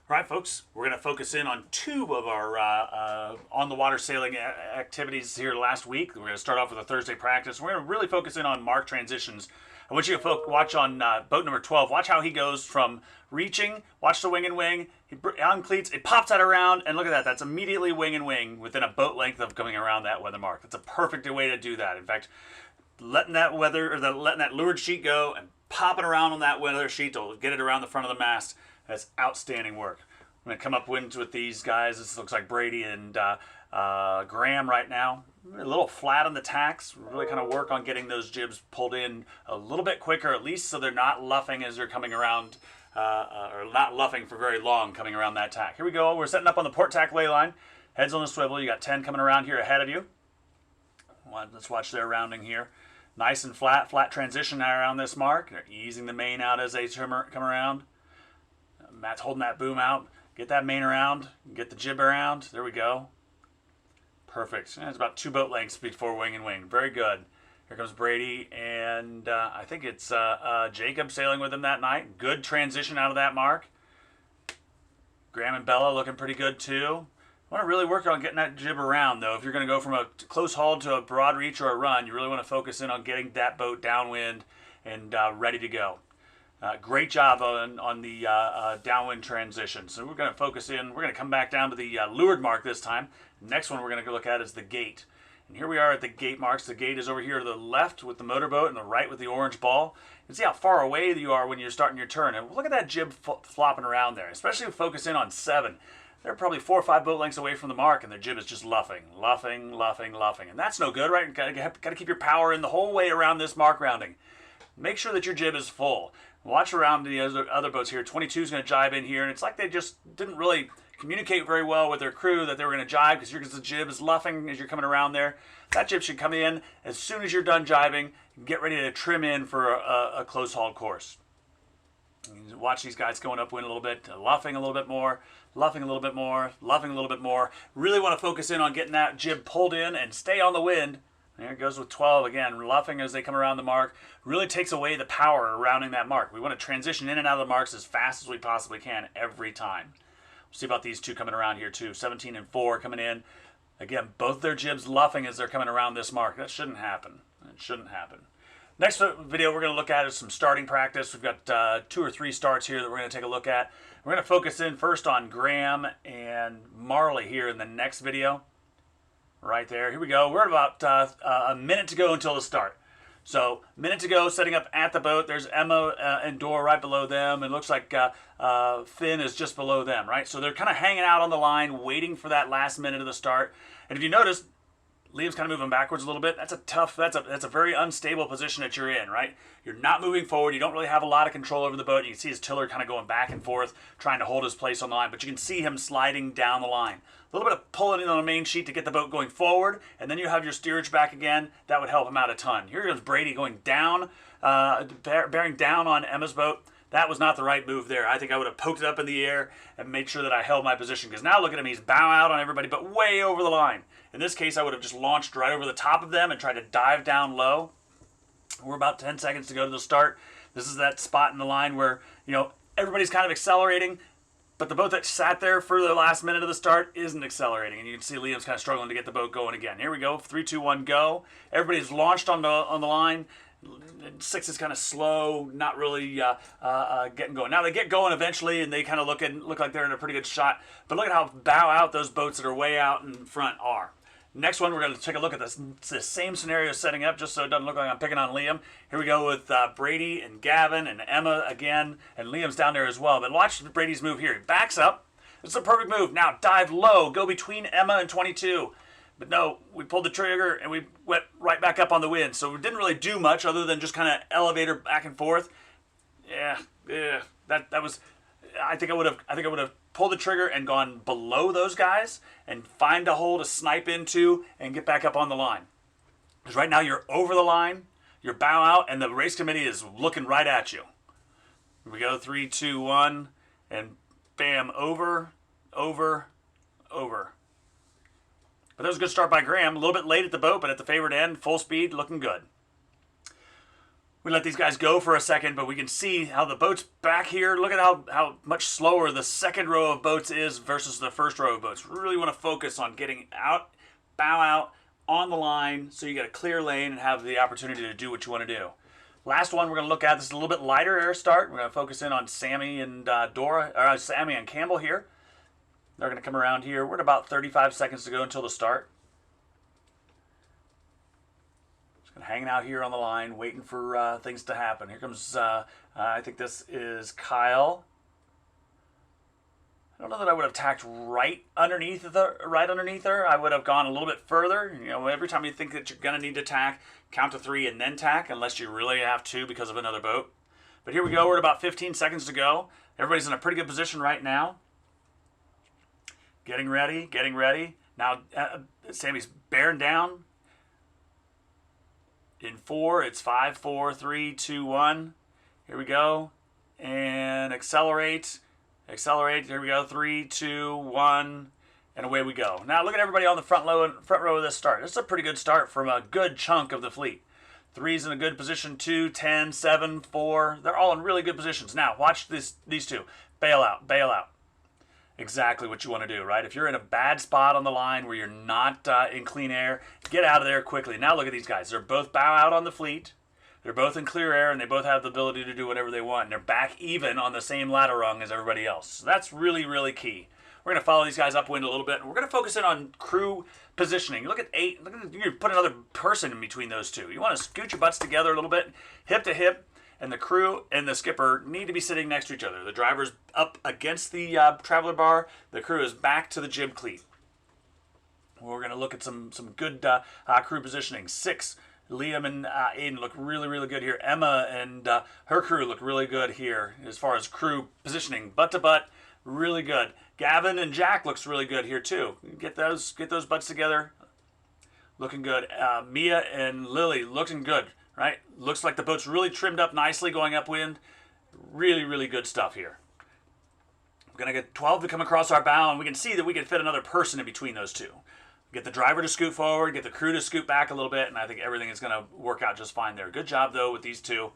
All right, folks, we're going to focus in on two of our on-the-water sailing activities here last week. We're going to start off with a Thursday practice. We're going to really focus in on mark transitions. I want you to watch on boat number 12. Watch how he goes from reaching, watch the wing and wing, on cleats, it pops that around, and look at that. That's immediately wing and wing within a boat length of coming around that weather mark. That's a perfect way to do that. In fact, letting that leeward sheet go and popping around on that weather sheet to get it around the front of the mast. That's outstanding work. I'm going to come up winds with these guys. This looks like Brady and Graham right now. A little flat on the tacks. Really kind of work on getting those jibs pulled in a little bit quicker, at least so they're not luffing as they're coming around, or not luffing for very long coming around that tack. Here we go. We're setting up on the port tack lay line. Heads on the swivel. You got 10 coming around here ahead of you. Let's watch their rounding here. Nice and flat transition around this mark. They're easing the main out as they come around. Matt's holding that boom out. Get that main around. Get the jib around. There we go. Perfect. It's about 2 boat lengths before wing and wing. Very good. Here comes Brady, and I think it's Jacob sailing with him that night. Good transition out of that mark. Graham and Bella looking pretty good too. I want to really work on getting that jib around, though. If you're going to go from a close haul to a broad reach or a run, you really want to focus in on getting that boat downwind and ready to go. Great job on the downwind transition. So we're going to focus in. We're going to come back down to the leeward mark this time. Next one we're going to look at is the gate. And here we are at the gate marks. The gate is over here to the left with the motorboat and the right with the orange ball. You can see how far away you are when you're starting your turn. And look at that jib flopping around there, especially focus in on 7. They're probably 4 or 5 boat lengths away from the mark, and their jib is just luffing. And that's no good, right? Got to keep your power in the whole way around this mark rounding. Make sure that your jib is full. Watch around the other boats here. 22 is going to jibe in here, and it's like they just didn't really communicate very well with their crew that they were going to jibe because the jib is luffing as you're coming around there. That jib should come in as soon as you're done jibing. Get ready to trim in for a close haul course. Watch these guys going upwind a little bit, luffing a little bit more, luffing a little bit more, luffing a little bit more. Really want to focus in on getting that jib pulled in and stay on the wind. There it goes with 12 again, luffing as they come around the mark. Really takes away the power rounding that mark. We want to transition in and out of the marks as fast as we possibly can every time. We'll see about these two coming around here too. 17 and 4 coming in. Again, both their jibs luffing as they're coming around this mark. That shouldn't happen. It shouldn't happen. Next video we're going to look at is some starting practice. We've got 2 or 3 starts here that we're going to take a look at. We're going to focus in first on Graham and Marley here in the next video. Right there. Here we go. We're at about a minute to go until the start. So, minute to go, setting up at the boat. There's Emma and Dora right below them. It looks like Finn is just below them, right? So they're kind of hanging out on the line, waiting for that last minute of the start. And if you notice, Liam's kind of moving backwards a little bit. That's a very unstable position that you're in, right? You're not moving forward. You don't really have a lot of control over the boat. You can see his tiller kind of going back and forth, trying to hold his place on the line. But you can see him sliding down the line. A little bit of pulling in on the main sheet to get the boat going forward, and then you have your steerage back again. That would help him out a ton. Here goes Brady going down, bearing down on Emma's boat. That was not the right move there. I think I would have poked it up in the air and made sure that I held my position. Because now look at him. He's bow out on everybody, but way over the line. In this case, I would have just launched right over the top of them and tried to dive down low. We're about 10 seconds to go to the start. This is that spot in the line where, everybody's kind of accelerating, but the boat that sat there for the last minute of the start isn't accelerating. And you can see Liam's kind of struggling to get the boat going again. Here we go. 3, 2, 1, go. Everybody's launched on the line. 6 is kind of slow, not really getting going. Now they get going eventually, and they kind of look like they're in a pretty good shot. But look at how bow out those boats that are way out in front are. Next one, we're going to take a look at this same scenario setting up, just so it doesn't look like I'm picking on Liam. Here we go with Brady and Gavin and Emma again, and Liam's down there as well. But watch Brady's move here. He backs up. It's a perfect move. Now dive low. Go between Emma and 22. But no, we pulled the trigger and we went right back up on the wind. So we didn't really do much other than just kind of elevate her back and forth. Yeah, that was. I think I would have pulled the trigger and gone below those guys and find a hole to snipe into and get back up on the line. Because right now you're over the line, you're bow out, and the race committee is looking right at you. Here we go, 3, 2, 1, and bam, over. But that was a good start by Graham. A little bit late at the boat, but at the favored end, full speed, looking good. We let these guys go for a second, but we can see how the boat's back here. Look at how much slower the second row of boats is versus the first row of boats. We really want to focus on getting out, bow out on the line so you get a clear lane and have the opportunity to do what you want to do. Last one we're going to look at, this is a little bit lighter air start. We're going to focus in on Sammy and Sammy and Campbell here. They're going to come around here. We're at about 35 seconds to go until the start. Hanging out here on the line, waiting for things to happen. Here comes, I think this is Kyle. I don't know that I would have tacked right underneath her. I would have gone a little bit further. You know, every time you think that you're going to need to tack, count to 3 and then tack, unless you really have to because of another boat. But here we go. We're at about 15 seconds to go. Everybody's in a pretty good position right now. Getting ready. Now, Sammy's bearing down. In 4, it's 5, 4, 3, 2, 1. Here we go. And accelerate. Here we go. 3, 2, 1. And away we go. Now look at everybody on the front row of this start. This is a pretty good start from a good chunk of the fleet. 3's in a good position. 2, 10, 7, 4. They're all in really good positions. Now watch these two. Bail out. Exactly what you want to do, right? If you're in a bad spot on the line where you're not in clean air, get out of there quickly. Now look at these guys. They're both bow out on the fleet. They're both in clear air, and they both have the ability to do whatever they want. And they're back even on the same ladder rung as everybody else. So that's really, really key. We're going to follow these guys upwind a little bit. We're going to focus in on crew positioning. Look at 8. You put another person in between those two. You want to scoot your butts together a little bit, hip to hip. And the crew and the skipper need to be sitting next to each other. The driver's up against the traveler bar. The crew is back to the jib cleat. We're going to look at some good crew positioning. 6, Liam and Aiden look really, really good here. Emma and her crew look really good here as far as crew positioning. Butt to butt, really good. Gavin and Jack looks really good here too. Get those butts together. Looking good. Mia and Lily looking good. Right? Looks like the boat's really trimmed up nicely going upwind. Really, really good stuff here. We're going to get 12 to come across our bow, and we can see that we can fit another person in between those two. Get the driver to scoot forward, get the crew to scoot back a little bit, and I think everything is going to work out just fine there. Good job, though, with these two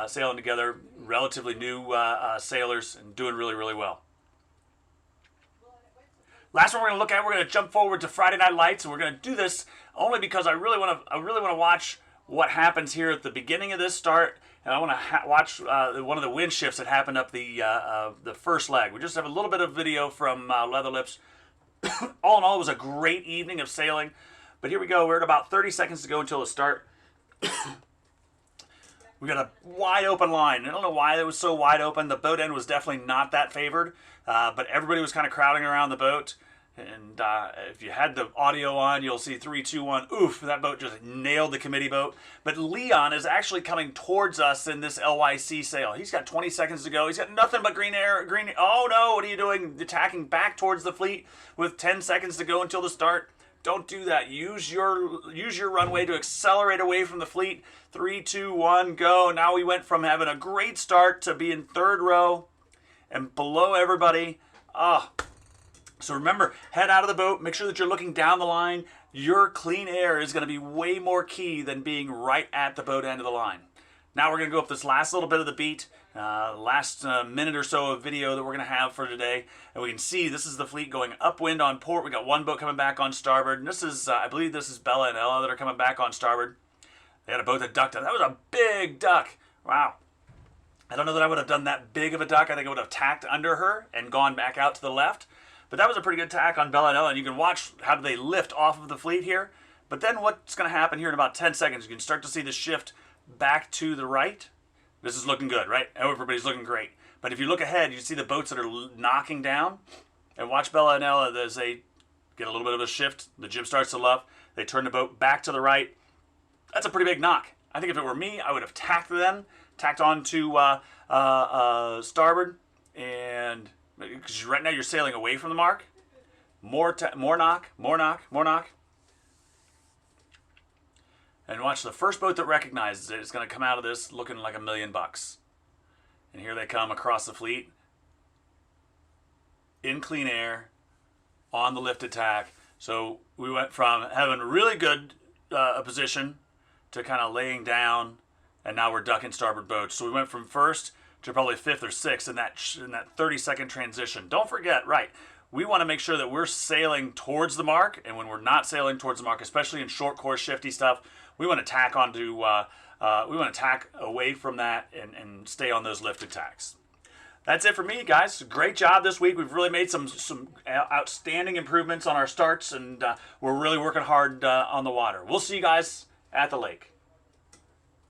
sailing together. Relatively new sailors and doing really, really well. Last one we're going to look at, we're going to jump forward to Friday Night Lights, and we're going to do this only because I really want to watch what happens here at the beginning of this start, and I want to watch one of the wind shifts that happened up the first leg. We just have a little bit of video from Leather Lips. All in all, it was a great evening of sailing, but here we go. We're at about 30 seconds to go until the start. We got a wide open line. I don't know why it was so wide open. The boat end was definitely not that favored, but everybody was kind of crowding around the boat. And if you had the audio on, you'll see 3, 2, 1. Oof, that boat just nailed the committee boat. But Leon is actually coming towards us in this LYC sail. He's got 20 seconds to go. He's got nothing but green air. Oh no, what are you doing? Attacking back towards the fleet with 10 seconds to go until the start. Don't do that. Use your runway to accelerate away from the fleet. 3, 2, 1, go. Now we went from having a great start to being third row and below everybody. So remember, head out of the boat. Make sure that you're looking down the line. Your clean air is going to be way more key than being right at the boat end of the line. Now we're going to go up this last little bit of the beat, last minute or so of video that we're going to have for today. And we can see this is the fleet going upwind on port. We got one boat coming back on starboard. And this is, I believe this is Bella and Ella that are coming back on starboard. They had a boat that ducked up. That was a big duck. Wow. I don't know that I would have done that big of a duck. I think I would have tacked under her and gone back out to the left. But that was a pretty good tack on Bella and Ella, and you can watch how they lift off of the fleet here. But then what's going to happen here in about 10 seconds, you can start to see the shift back to the right. This is looking good, right? Everybody's looking great. But if you look ahead, you see the boats that are knocking down. And watch Bella and Ella as they get a little bit of a shift. The jib starts to luff. They turn the boat back to the right. That's a pretty big knock. I think if it were me, I would have tacked on to starboard, and because right now you're sailing away from the mark. More knock. And watch, the first boat that recognizes it is going to come out of this looking like $1 million. And here they come across the fleet in clean air on the lifted tack. So we went from having a really good position to kind of laying down and now we're ducking starboard boats. So we went from first to probably fifth or sixth in that 30-second transition. Don't forget, right, we want to make sure that we're sailing towards the mark, and when we're not sailing towards the mark, especially in short course shifty stuff, we want to tack onto, we want to tack away from that and stay on those lifted tacks. That's it for me, guys. Great job this week. We've really made some outstanding improvements on our starts, and we're really working hard on the water. We'll see you guys at the lake.